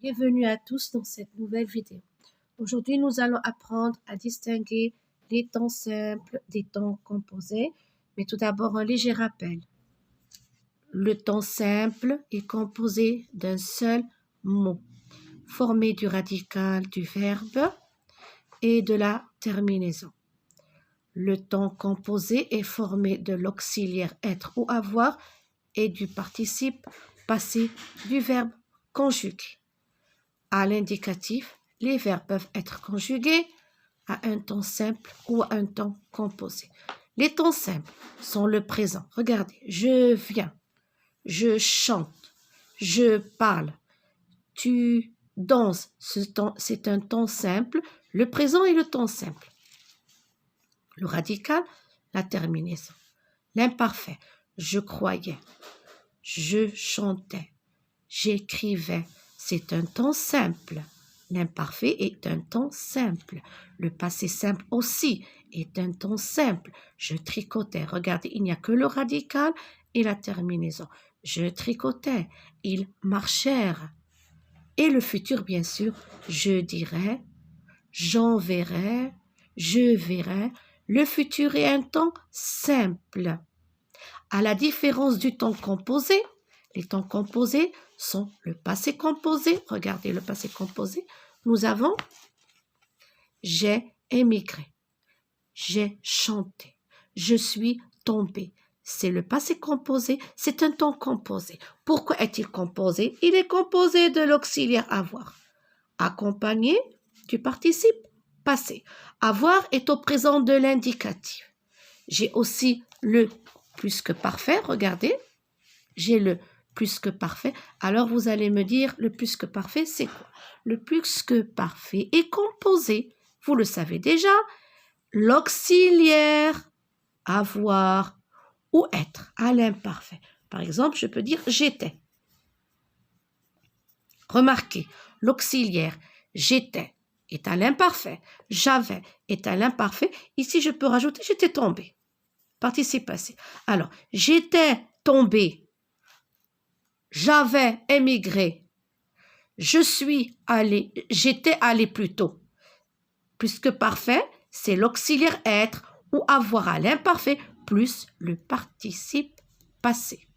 Bienvenue à tous dans cette nouvelle vidéo. Aujourd'hui, nous allons apprendre à distinguer les temps simples des temps composés. Mais tout d'abord, un léger rappel. Le temps simple est composé d'un seul mot, formé du radical du verbe et de la terminaison. Le temps composé est formé de l'auxiliaire être ou avoir et du participe passé du verbe conjugué. À l'indicatif, les verbes peuvent être conjugués à un temps simple ou à un temps composé. Les temps simples sont le présent. Regardez, je viens, je chante, je parle, tu danses. C'est un temps simple. Le présent est le temps simple. Le radical, la terminaison. L'imparfait, je croyais, je chantais, j'écrivais. C'est un temps simple. L'imparfait est un temps simple. Le passé simple aussi est un temps simple. Je tricotais. Regardez, il n'y a que le radical et la terminaison. Je tricotais. Ils marchèrent. Et le futur, bien sûr, je dirais, j'enverrai, je verrai. Le futur est un temps simple. À la différence du temps composé, les temps composés sont le passé composé. Regardez le passé composé. Nous avons j'ai émigré, j'ai chanté, je suis tombé. C'est le passé composé, c'est un temps composé. Pourquoi est-il composé? Il est composé de l'auxiliaire avoir, accompagné du participe passé. Avoir est au présent de l'indicatif. J'ai aussi le plus que parfait, regardez. J'ai le plus que parfait. Alors, vous allez me dire, le plus que parfait, c'est quoi? Le plus que parfait est composé, vous le savez déjà, l'auxiliaire avoir ou être à l'imparfait. Par exemple, je peux dire j'étais. Remarquez, l'auxiliaire j'étais est à l'imparfait. J'avais est à l'imparfait. Ici, je peux rajouter j'étais tombé. Participe passé. Alors, j'étais tombé. J'avais émigré. J'étais allé plus tôt. Plus que parfait, c'est l'auxiliaire être ou avoir à l'imparfait plus le participe passé.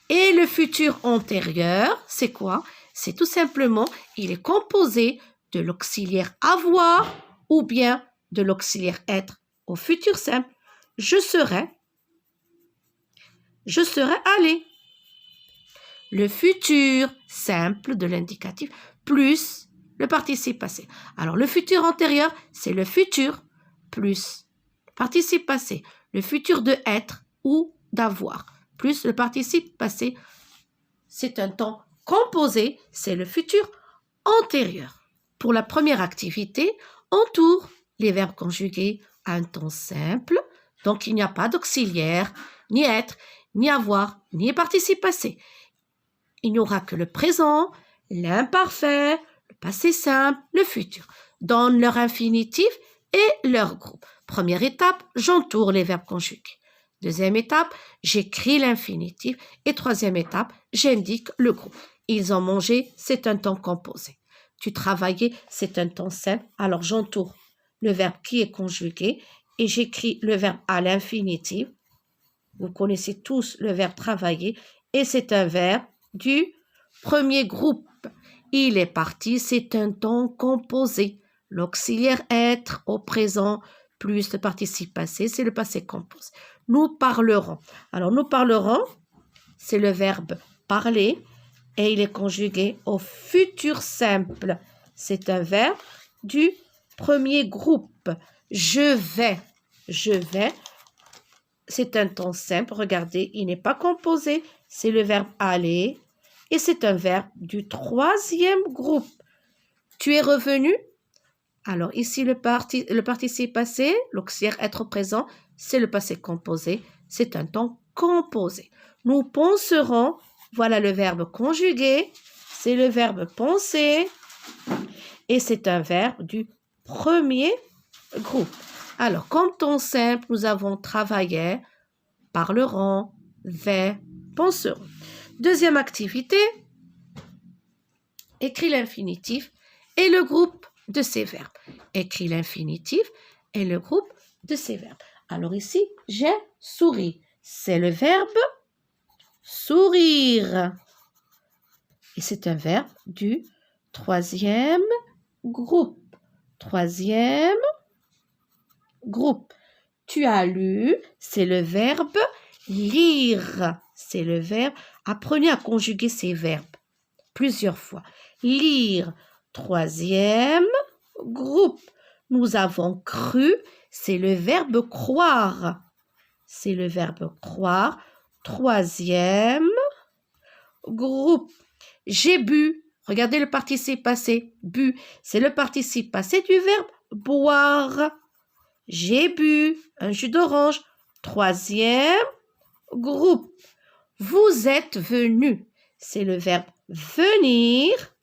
Et le futur antérieur, c'est quoi? C'est tout simplement, il est composé de l'auxiliaire avoir ou bien de l'auxiliaire être au futur simple. Je serais allé. Le futur simple de l'indicatif plus le participe passé. Alors, le futur antérieur, c'est le futur plus le participe passé. Le futur de être ou d'avoir plus le participe passé. C'est un temps composé, c'est le futur antérieur. Pour la première activité, on tourne les verbes conjugués à un temps simple. Donc, il n'y a pas d'auxiliaire, ni être, ni avoir, ni participe passé. Il n'y aura que le présent, l'imparfait, le passé simple, le futur. Donne leur infinitif et leur groupe. Première étape, j'entoure les verbes conjugués. Deuxième étape, j'écris l'infinitif. Et troisième étape, j'indique le groupe. Ils ont mangé, c'est un temps composé. Tu travaillais, c'est un temps simple. Alors j'entoure le verbe qui est conjugué et j'écris le verbe à l'infinitif. Vous connaissez tous le verbe travailler et c'est un verbe du premier groupe. Il est parti, c'est un temps composé. L'auxiliaire être au présent plus le participe passé, c'est le passé composé. Nous parlerons. Alors, nous parlerons, c'est le verbe parler et il est conjugué au futur simple. C'est un verbe du premier groupe. Je vais. C'est un temps simple. Regardez, il n'est pas composé. C'est le verbe aller. Et c'est un verbe du troisième groupe. Tu es revenu? Alors ici, le participe passé, l'auxiliaire être présent, c'est le passé composé. C'est un temps composé. Nous penserons, voilà le verbe conjugué. C'est le verbe penser. Et c'est un verbe du premier groupe. Alors, comme temps simple, nous avons travaillé, parleront, vais, penseront. Deuxième activité, écris l'infinitif et le groupe de ces verbes. Écris l'infinitif et le groupe de ces verbes. Alors ici, j'ai souri. C'est le verbe sourire. Et c'est un verbe du troisième groupe. Troisième groupe. Tu as lu, c'est le verbe lire. C'est le verbe. Apprenez à conjuguer ces verbes plusieurs fois. Lire, troisième groupe. Nous avons cru, c'est le verbe croire. C'est le verbe croire, troisième groupe. J'ai bu. Regardez le participe passé. Bu, c'est le participe passé du verbe boire. J'ai bu un jus d'orange. Troisième groupe. Vous êtes venu. C'est le verbe venir.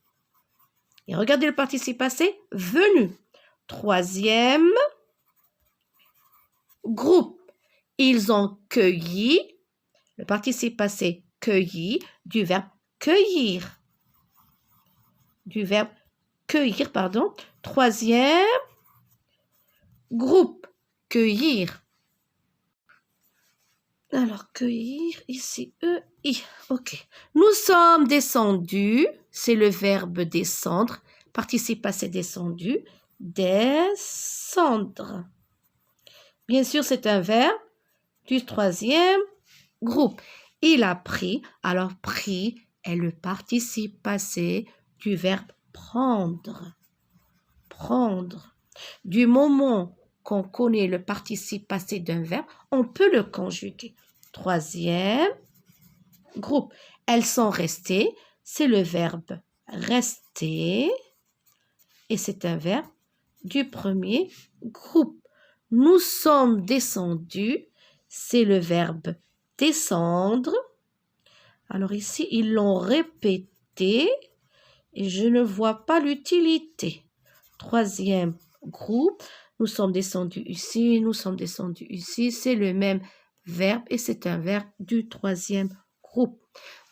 Et regardez le participe passé. Venu. Troisième groupe. Ils ont cueilli. Le participe passé cueilli du verbe cueillir. Du verbe cueillir, pardon. Troisième groupe. Cueillir. Alors, cueillir, ici, E-I. OK. Nous sommes descendus. C'est le verbe descendre. Participe passé descendu. Descendre. Bien sûr, c'est un verbe du troisième groupe. Il a pris. Alors, pris est le participe passé du verbe prendre. Prendre. Du moment qu'on connaît le participe passé d'un verbe, on peut le conjuguer. Troisième groupe. Elles sont restées. C'est le verbe rester. Et c'est un verbe du premier groupe. Nous sommes descendus. C'est le verbe descendre. Alors ici, ils l'ont répété et je ne vois pas l'utilité. Troisième groupe. Nous sommes descendus ici, nous sommes descendus ici. C'est le même verbe et c'est un verbe du troisième groupe.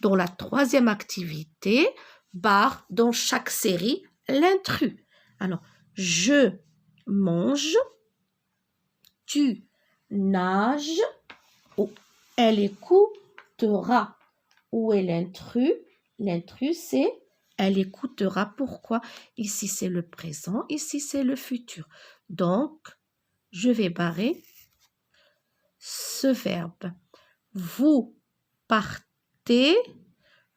Dans la troisième activité, barre dans chaque série l'intrus. Alors, je mange, tu nages, ou elle écoutera. Où est l'intrus? L'intrus, c'est elle écoutera. Pourquoi? Ici, c'est le présent. Ici, c'est le futur. Donc, je vais barrer ce verbe. Vous partez,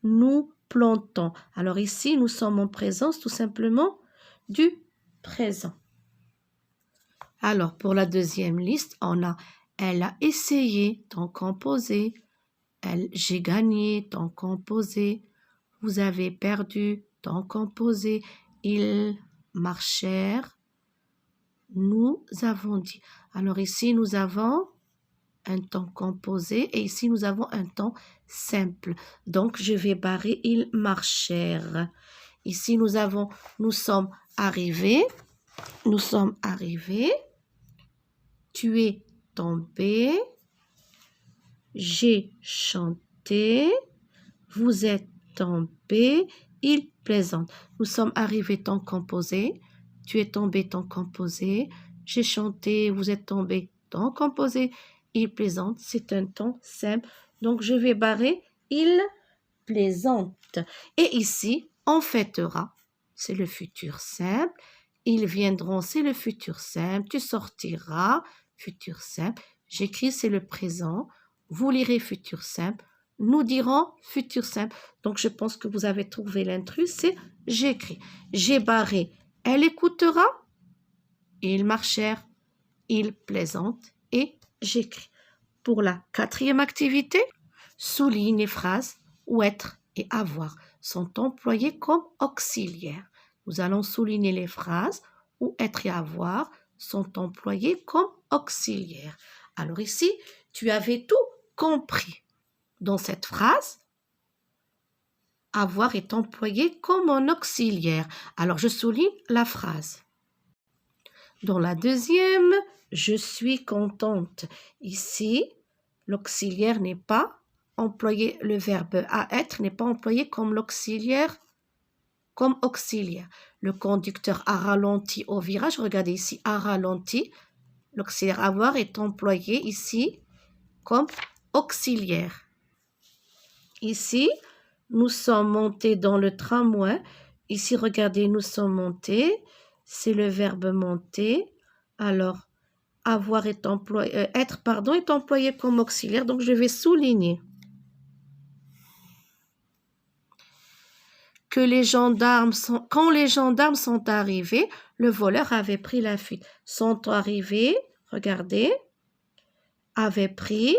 nous plantons. Alors ici, nous sommes en présence tout simplement du présent. Alors, pour la deuxième liste, on a elle a essayé, temps composé. J'ai gagné, temps composé. Vous avez perdu, temps composé. Ils marchèrent. Nous avons dit. Alors ici, nous avons un temps composé et ici, nous avons un temps simple. Donc, je vais barrer ils marchèrent. Ici, nous sommes arrivés. Nous sommes arrivés. Tu es tombé. J'ai chanté. Vous êtes tombé. Il plaisante. Nous sommes arrivés, temps composé. Tu es tombé, temps composé. J'ai chanté. Vous êtes tombé, temps composé. Il plaisante. C'est un temps simple. Donc, je vais barrer. Il plaisante. Et ici, on fêtera. C'est le futur simple. Ils viendront. C'est le futur simple. Tu sortiras. Futur simple. J'écris, c'est le présent. Vous lirez futur simple. Nous dirons futur simple. Donc, je pense que vous avez trouvé l'intrus. C'est j'écris. J'ai barré. Elle écoutera. Ils marchèrent. Ils plaisantent. Et j'écris. Pour la quatrième activité, souligne les phrases où être et avoir sont employés comme auxiliaires. Nous allons souligner les phrases où être et avoir sont employés comme auxiliaires. Alors ici, tu avais tout compris. Dans cette phrase, avoir est employé comme un auxiliaire. Alors, je souligne la phrase. Dans la deuxième, je suis contente. Ici, l'auxiliaire n'est pas employé, le verbe à être n'est pas employé comme l'auxiliaire comme auxiliaire. Le conducteur a ralenti au virage. Regardez ici, a ralenti. L'auxiliaire avoir est employé ici comme auxiliaire. Ici, nous sommes montés dans le tramway. Ici, regardez, nous sommes montés. C'est le verbe monter. Alors, avoir est employé, être, pardon, est employé comme auxiliaire. Donc, je vais souligner que quand les gendarmes sont arrivés, le voleur avait pris la fuite. Sont arrivés, regardez, avait pris.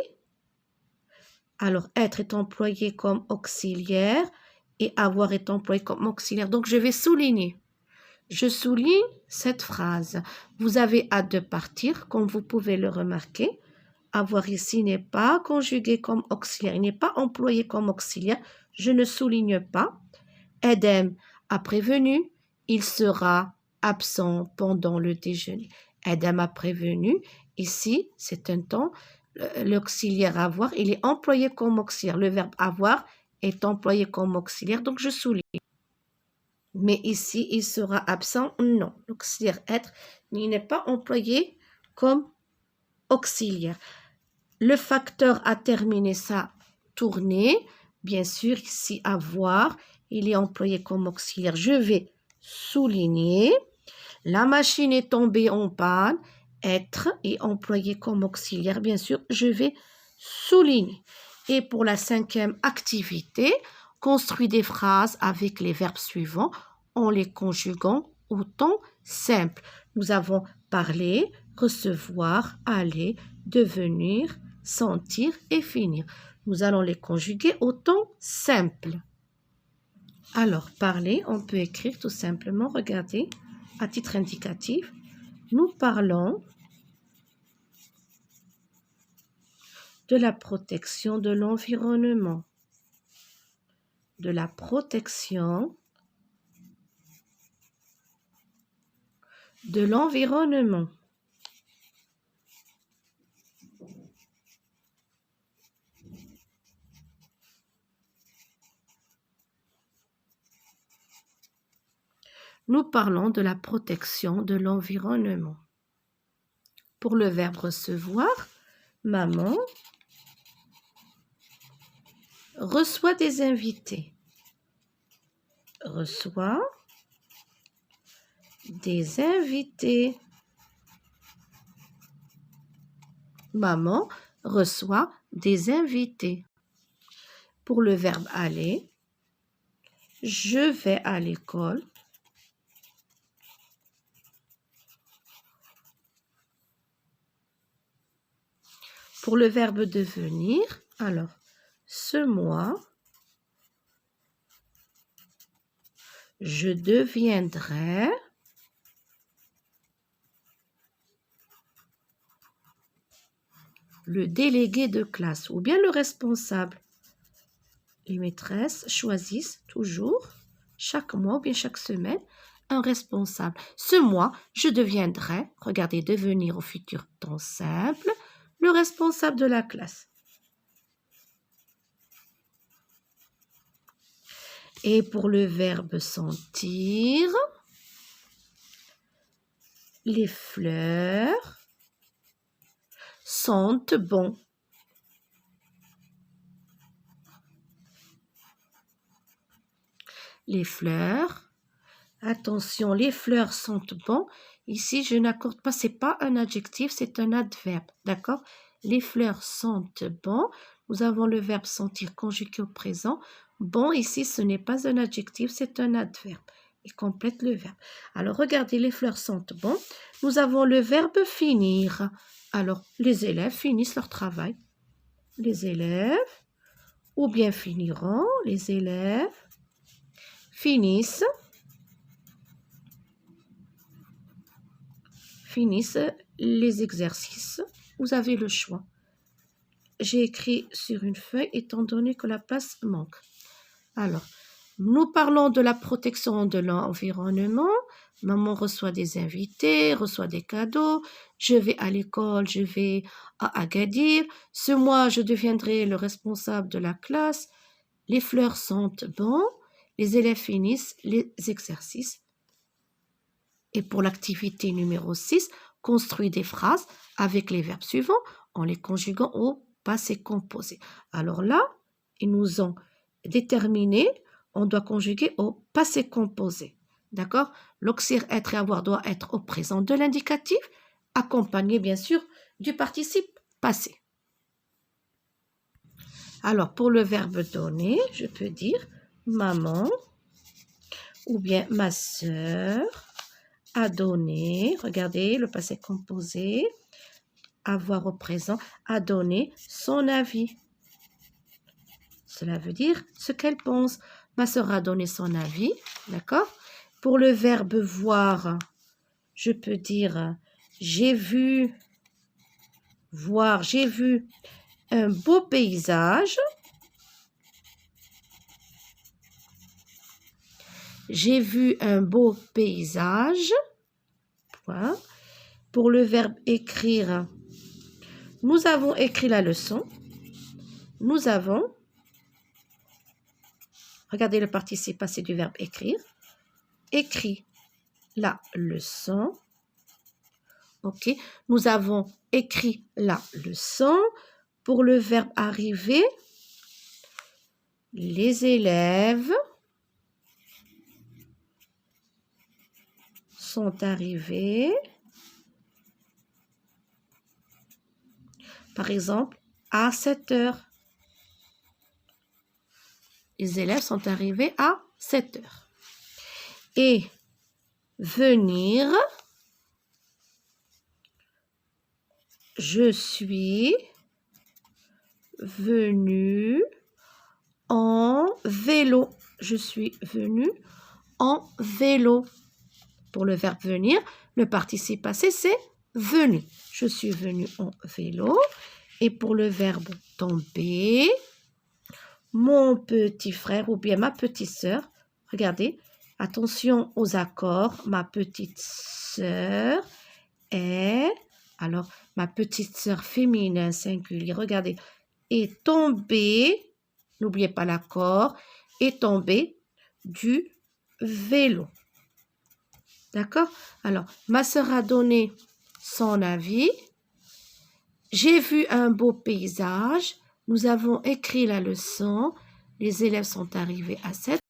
Alors, être est employé comme auxiliaire et avoir est employé comme auxiliaire. Donc, je vais souligner. Je souligne cette phrase. Vous avez hâte de partir, comme vous pouvez le remarquer. Avoir ici n'est pas conjugué comme auxiliaire. Il n'est pas employé comme auxiliaire. Je ne souligne pas. Edem a prévenu. Il sera absent pendant le déjeuner. Edem a prévenu. Ici, c'est un temps. L'auxiliaire avoir, il est employé comme auxiliaire. Le verbe avoir est employé comme auxiliaire, donc je souligne. Mais ici, il sera absent, non. L'auxiliaire être, il n'est pas employé comme auxiliaire. Le facteur a terminé sa tournée. Bien sûr, ici, avoir, il est employé comme auxiliaire. Je vais souligner. La machine est tombée en panne. Être est employé comme auxiliaire. Bien sûr, je vais souligner. Et pour la 5e activité, construis des phrases avec les verbes suivants en les conjuguant au temps simple. Nous avons parler, recevoir, aller, devenir, sentir et finir. Nous allons les conjuguer au temps simple. Alors, parler, on peut écrire tout simplement, regardez, à titre indicatif, nous parlons de la protection de l'environnement. De la protection de l'environnement. Nous parlons de la protection de l'environnement. Pour le verbe recevoir, maman reçoit des invités. Reçoit des invités. Maman reçoit des invités. Pour le verbe aller, je vais à l'école. Pour le verbe devenir, alors, ce mois, je deviendrai le délégué de classe ou bien le responsable. Les maîtresses choisissent toujours, chaque mois ou bien chaque semaine, un responsable. Ce mois, je deviendrai, regardez, devenir au futur temps simple, le responsable de la classe. Et pour le verbe sentir, les fleurs sentent bon. Les fleurs, attention, les fleurs sentent bon. Ici, je n'accorde pas, c'est pas un adjectif, c'est un adverbe, d'accord? Les fleurs sentent bon. Nous avons le verbe sentir conjugué au présent. Bon, ici, ce n'est pas un adjectif, c'est un adverbe. Il complète le verbe. Alors, regardez, les fleurs sentent bon. Nous avons le verbe finir. Alors, les élèves finissent leur travail. Les élèves, ou bien finiront, les élèves finissent les exercices. Vous avez le choix. J'ai écrit sur une feuille étant donné que la place manque. Alors, nous parlons de la protection de l'environnement. Maman reçoit des invités, reçoit des cadeaux. Je vais à l'école, je vais à Agadir. Ce mois, je deviendrai le responsable de la classe. Les fleurs sentent bon. les élèves finissent les exercices. Et pour l'activité numéro 6, construis des phrases avec les verbes suivants en les conjuguant au passé composé. Alors là, ils nous ont déterminé, on doit conjuguer au passé composé. D'accord? L'auxiliaire être et avoir doit être au présent de l'indicatif, accompagné bien sûr du participe passé. Alors, pour le verbe donner, je peux dire maman ou bien ma sœur a donné, regardez le passé composé, avoir au présent, a donné son avis. Cela veut dire ce qu'elle pense. Ma sœur a donné son avis, d'accord? Pour le verbe voir, je peux dire j'ai vu, voir, j'ai vu un beau paysage. J'ai vu un beau paysage. Point. Pour le verbe écrire, nous avons écrit la leçon. Nous avons, regardez le participe passé du verbe écrire, écrit la leçon. Ok, nous avons écrit la leçon. Pour le verbe arriver, les élèves sont arrivés. Par exemple, à 7 heures. Les élèves sont arrivés à 7 heures. Et venir, je suis venu en vélo. Je suis venu en vélo. Pour le verbe venir, le participe passé, c'est venu. Je suis venu en vélo. Et pour le verbe tomber, mon petit frère ou bien ma petite sœur, regardez, attention aux accords, ma petite sœur est, alors ma petite sœur féminin singulier, regardez, est tombée, n'oubliez pas l'accord, est tombée du vélo. D'accord? Alors, ma sœur a donné son avis. J'ai vu un beau paysage. Nous avons écrit la leçon. Les élèves sont arrivés à 7.